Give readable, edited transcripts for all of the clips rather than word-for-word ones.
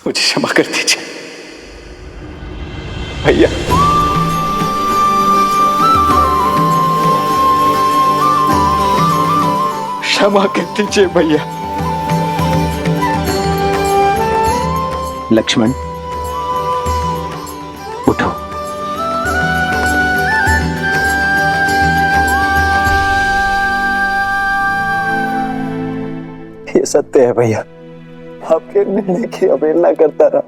मुझे क्षमा कर दीजिए भैया। क्षमा कर दीजिए भैया। लक्ष्मण उठो। ये सत्य है भैया, आपके निर्णय की अवहेलना करता रहा,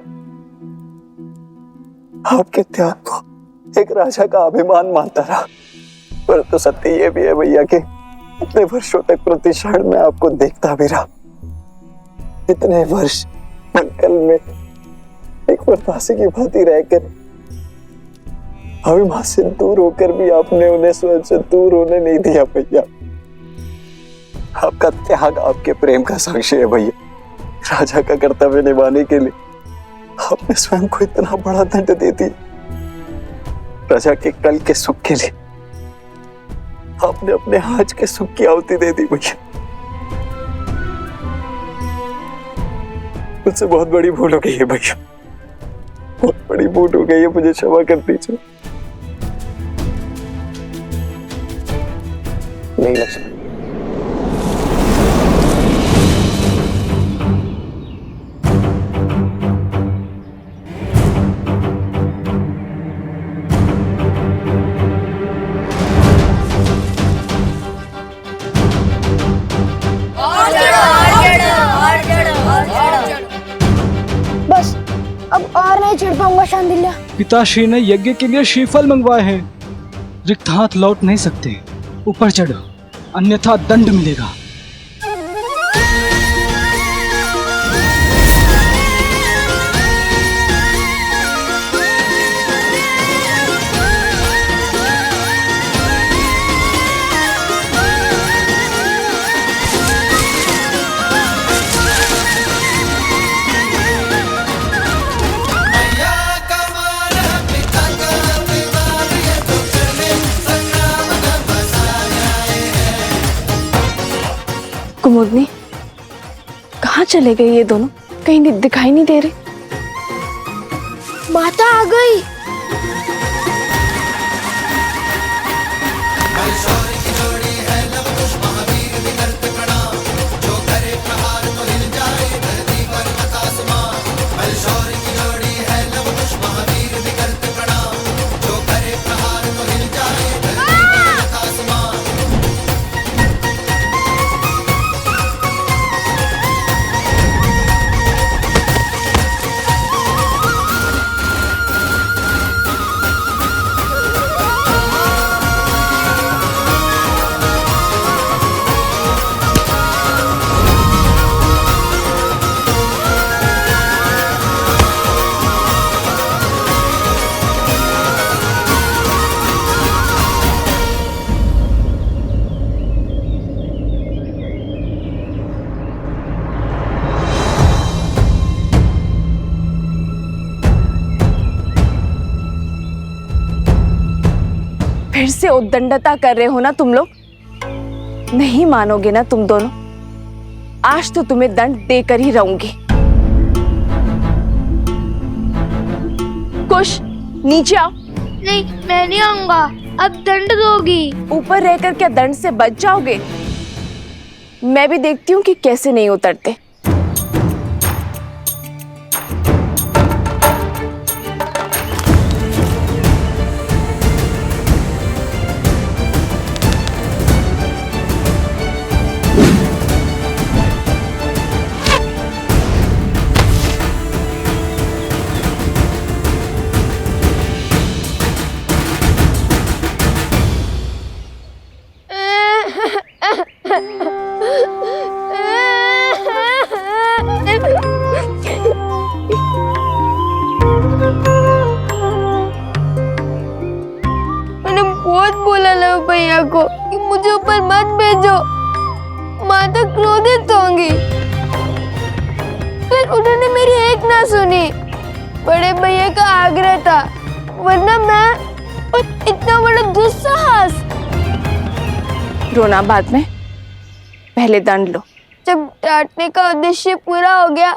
आपके त्याग को एक राजा का अभिमान मानता रहा। परंतु सत्य ये भी है भैया कि इतने वर्षों तक प्रति क्षण में आपको देखता भी रहा। इतने वर्ष मंगल में एक परदासी की भांति रहकर अभिमान से दूर होकर भी आपने उन्हें स्वयं से दूर होने नहीं दिया भैया। आपका त्याग आपके प्रेम का साक्षी है भैया। राजा का कर्तव्य निभाने के लिए आपने स्वयं को इतना बड़ा दंड दे दिया। प्रजा के कल के सुख के लिए आपने अपने आज के सुख की आहुति दे दी भैया। मुझसे बहुत बड़ी भूल हो गई है भैया, बहुत बड़ी भूल हो गई है, मुझे क्षमा कर दीजिए। नहीं लक्ष्मण, बस अब और नहीं चढ़ पाऊंगा शांडिल्य। पिताश्री ने यज्ञ के लिए श्रीफल मंगवाए हैं, रिक्त हाथ लौट नहीं सकते। ऊपर चढ़ो, अन्यथा दंड मिलेगा। कुमुदनी, कहाँ चले गए ये दोनों? कहीं दिखाई नहीं दे रहे। माता आ गई। फिर से उद्दंडता कर रहे हो ना तुम लोग? नहीं मानोगे ना तुम दोनों? आज तो तुम्हें दंड देकर ही रहूंगी। कुश, नीचे आओ। नहीं, मैं नहीं आऊंगा। अब दंड दोगी। ऊपर रहकर क्या दंड से बच जाओगे? मैं भी देखती हूँ कि कैसे नहीं उतरते। मैंने बहुत बोला ना भैया को कि मुझे ऊपर मत भेजो, माता क्रोधित होंगी। फिर उन्होंने मेरी एक ना सुनी। बड़े भैया का आग्रह था, वरना मैं और इतना बड़ा दुस्साहस। रोना बाद में, पहले दंड लो। जब डांटने का उद्देश्य पूरा हो गया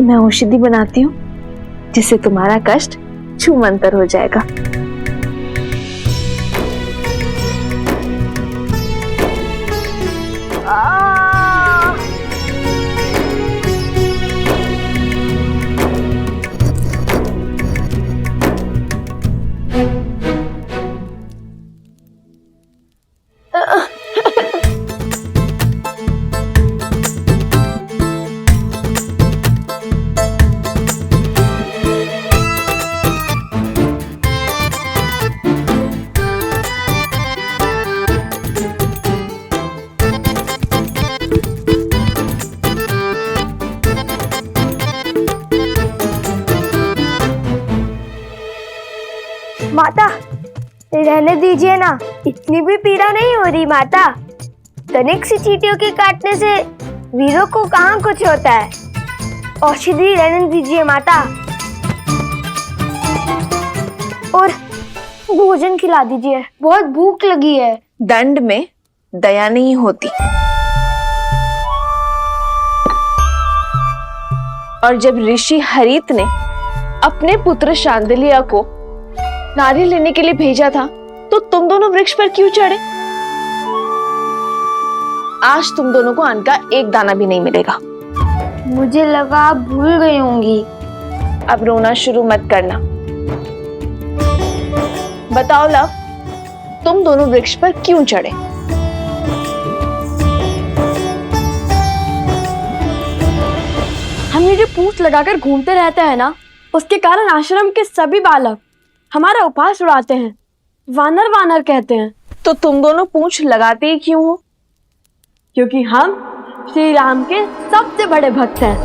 मैं औषधि बनाती हूँ जिससे तुम्हारा कष्ट छूमंतर हो जाएगा। माता रहने दीजिए ना, इतनी भी पीड़ा नहीं हो रही माता। तनिक सी चींटियों के काटने से वीरों को कहाँ कुछ होता है। औषधि रहने दीजिए माता, और भोजन खिला दीजिए, बहुत भूख लगी है। दंड में दया नहीं होती, और जब ऋषि हरित ने अपने पुत्र शांडिल्य को नारियल लेने के लिए भेजा था तो तुम दोनों वृक्ष पर क्यों चढ़े? आज तुम दोनों को अन्न का एक दाना भी नहीं मिलेगा। मुझे लगा आप भूल गई होंगी। अब रोना शुरू मत करना। बताओ लव, तुम दोनों वृक्ष पर क्यों चढ़े? हम ये जो पूंछ लगाकर घूमते रहते हैं ना, उसके कारण आश्रम के सभी बालक हमारा उपहास उड़ाते हैं, वानर वानर कहते हैं। तो तुम दोनों पूंछ लगाते ही क्यों हो? क्योंकि हम श्री राम के सबसे बड़े भक्त हैं।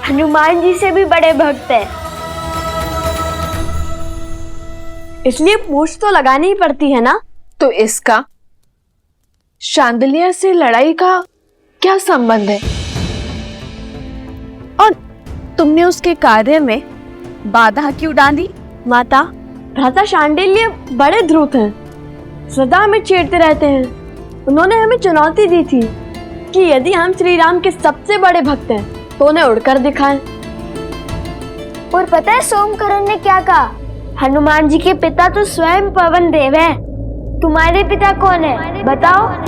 हनुमान जी से भी बड़े भक्त हैं। इसलिए पूंछ तो लगानी ही पड़ती है ना। तो इसका शांडिल्य से लड़ाई का क्या संबंध है? और तुमने उसके कार्य में बाधा क्यों डाली? माता, भ्राता शांडिल्य बड़े ध्रुत हैं, सदा हमें छेड़ते रहते हैं। उन्होंने हमें चुनौती दी थी कि यदि हम श्री राम के सबसे बड़े भक्त हैं तो उन्हें उड़कर दिखाएं। और पता है सोमकरण ने क्या कहा? हनुमान जी के पिता तो स्वयं पवन देव हैं। तुम्हारे पिता कौन है बताओ?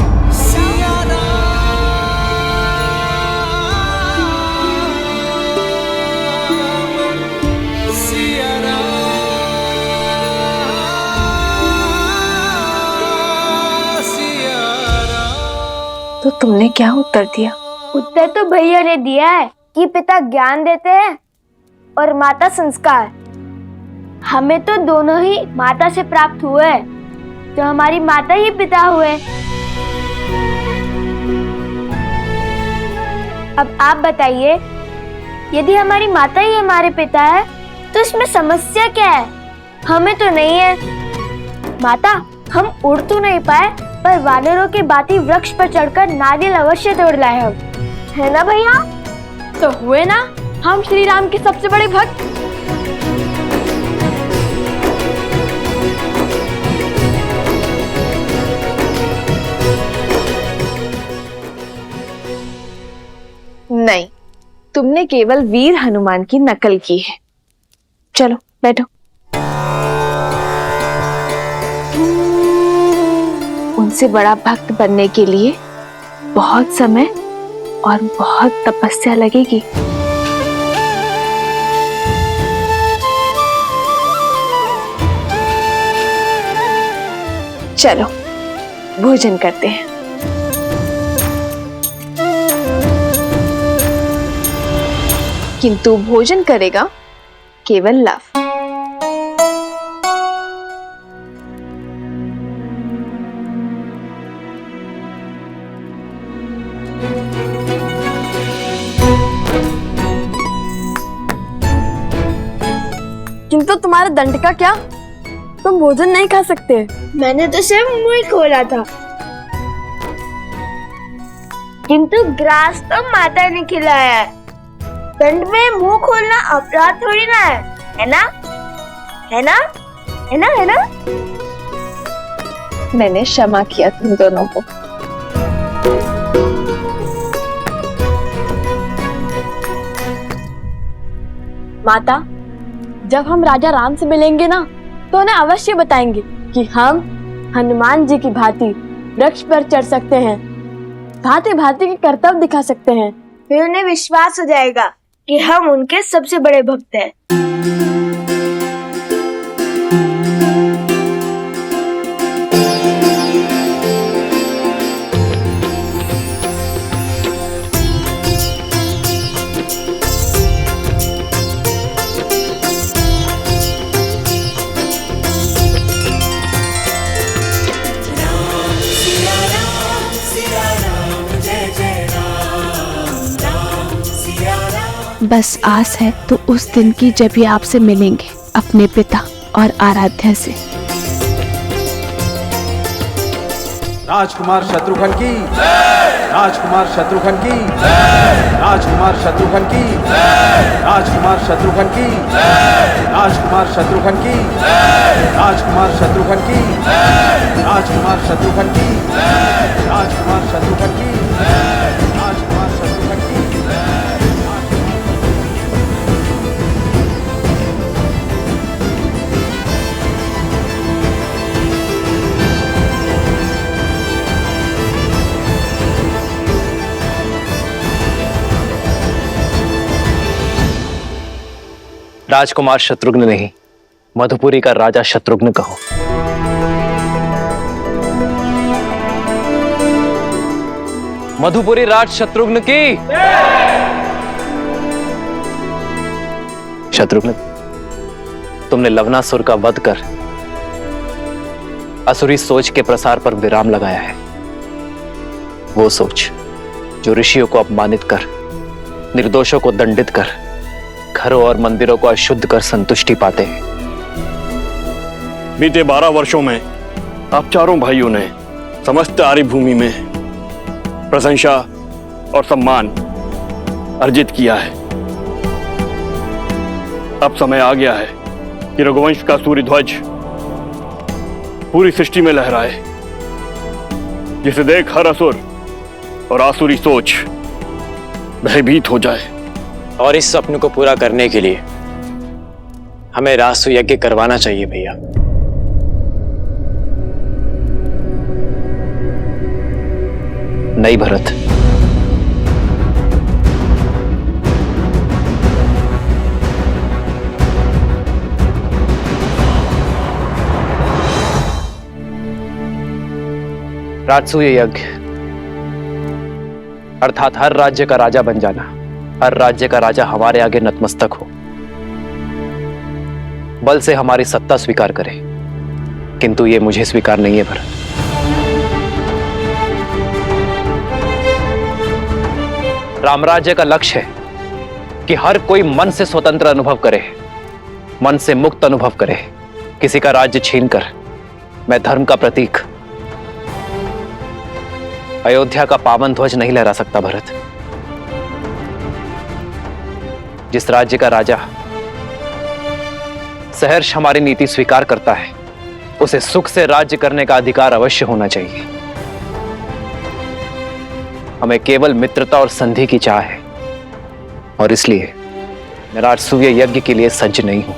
तो तुमने क्या उत्तर दिया? उत्तर तो भैया ने दिया है कि पिता ज्ञान देते हैं और माता संस्कार। हमें तो दोनों ही माता से प्राप्त हुए, तो हमारी माता ही पिता हुए। अब आप बताइए, यदि हमारी माता ही हमारे पिता है तो इसमें समस्या क्या है? हमें तो नहीं है। माता, हम उड़ तो नहीं पाए, पर वानरों के बाती वृक्ष पर चढ़कर नारियल अवश्य तोड़ लाए हम, है ना भैया? तो हुए ना हम श्री राम के सबसे बड़े भक्त। नहीं, तुमने केवल वीर हनुमान की नकल की है। चलो बैठो। उनसे बड़ा भक्त बनने के लिए बहुत समय और बहुत तपस्या लगेगी। चलो भोजन करते हैं। किंतु भोजन करेगा केवल लव। किंतु तुम्हारे दंड का क्या? तुम भोजन नहीं खा सकते। मैंने तो सिर्फ मुंह खोला था, किंतु ग्रास तो माता ने खिलाया है। दंड में मुंह खोलना अपराध थोड़ी ना है ना? है ना? है ना, है ना? मैंने क्षमा किया तुम दोनों को। माता, जब हम राजा राम से मिलेंगे ना, तो उन्हें अवश्य बताएंगे कि हम हनुमान जी की भांति वृक्ष पर चढ़ सकते हैं, भांति भांति के कर्तव्य दिखा सकते हैं। फिर उन्हें विश्वास हो जाएगा कि हम उनके सबसे बड़े भक्त हैं। बस आस है तो उस दिन की जब ये आपसे मिलेंगे अपने पिता और आराध्या से। राजकुमार शत्रुघ्न की, राजकुमार शत्रुघ्न की, राजकुमार शत्रुघ्न की, राजकुमार शत्रुघ्न की, राजकुमार शत्रुघ्न की, राजकुमार शत्रुघ्न की, राजकुमार शत्रुघ्न की, राजकुमार शत्रुघ्न की, राजकुमार शत्रुघ्न की। राजकुमार शत्रुघ्न नहीं, मधुपुरी का राजा शत्रुघ्न कहो। मधुपुरी राज शत्रुघ्न की। शत्रुघ्न, तुमने लवनासुर का वध कर असुरी सोच के प्रसार पर विराम लगाया है। वो सोच जो ऋषियों को अपमानित कर, निर्दोषों को दंडित कर, घरों और मंदिरों को अशुद्ध कर संतुष्टि पाते हैं। बीते 12 वर्षों में आप चारों भाइयों ने समस्त आर्य भूमि में प्रशंसा और सम्मान अर्जित किया है। अब समय आ गया है कि रघुवंश का सूर्य ध्वज पूरी सृष्टि में लहराए, जिसे देख हर असुर और आसुरी सोच भयभीत हो जाए। और इस सपने को पूरा करने के लिए हमें रासु यज्ञ करवाना चाहिए भैया। नहीं भरत, राजसूय यज्ञ अर्थात हर राज्य का राजा बन जाना, हर राज्य का राजा हमारे आगे नतमस्तक हो, बल से हमारी सत्ता स्वीकार करे। किंतु ये मुझे स्वीकार नहीं है भरत। रामराज्य का लक्ष्य है कि हर कोई मन से स्वतंत्र अनुभव करे, मन से मुक्त अनुभव करे। किसी का राज्य छीनकर मैं धर्म का प्रतीक अयोध्या का पावन ध्वज नहीं लहरा सकता भरत। जिस राज्य का राजा सहर्ष हमारी नीति स्वीकार करता है, उसे सुख से राज्य करने का अधिकार अवश्य होना चाहिए। हमें केवल मित्रता और संधि की चाह है, और इसलिए मैं राजसूय यज्ञ के लिए सज्ज नहीं हूं।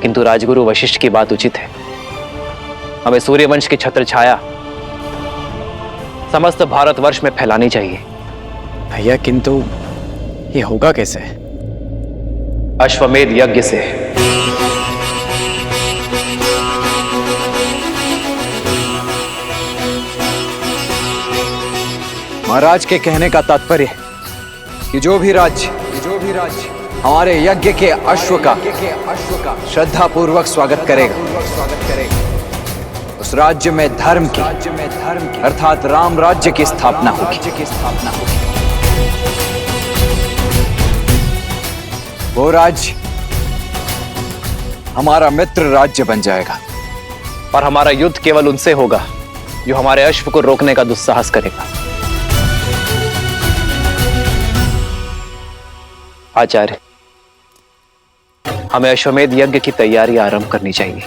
किंतु राजगुरु वशिष्ठ की बात उचित है। हमें सूर्यवंश की छत्र छाया समस्त भारतवर्ष में फैलानी चाहिए। भैया, किंतु ये होगा कैसे? अश्वमेध यज्ञ से। महाराज के कहने का तात्पर्य कि जो भी राज्य हमारे यज्ञ के अश्व का श्रद्धा पूर्वक स्वागत करेगा, उस राज्य में धर्म की अर्थात राम राज्य की स्थापना होगी। वो राज्य हमारा मित्र राज्य बन जाएगा, और हमारा युद्ध केवल उनसे होगा जो हमारे अश्व को रोकने का दुस्साहस करेगा। आचार्य, हमें अश्वमेध यज्ञ की तैयारी आरंभ करनी चाहिए।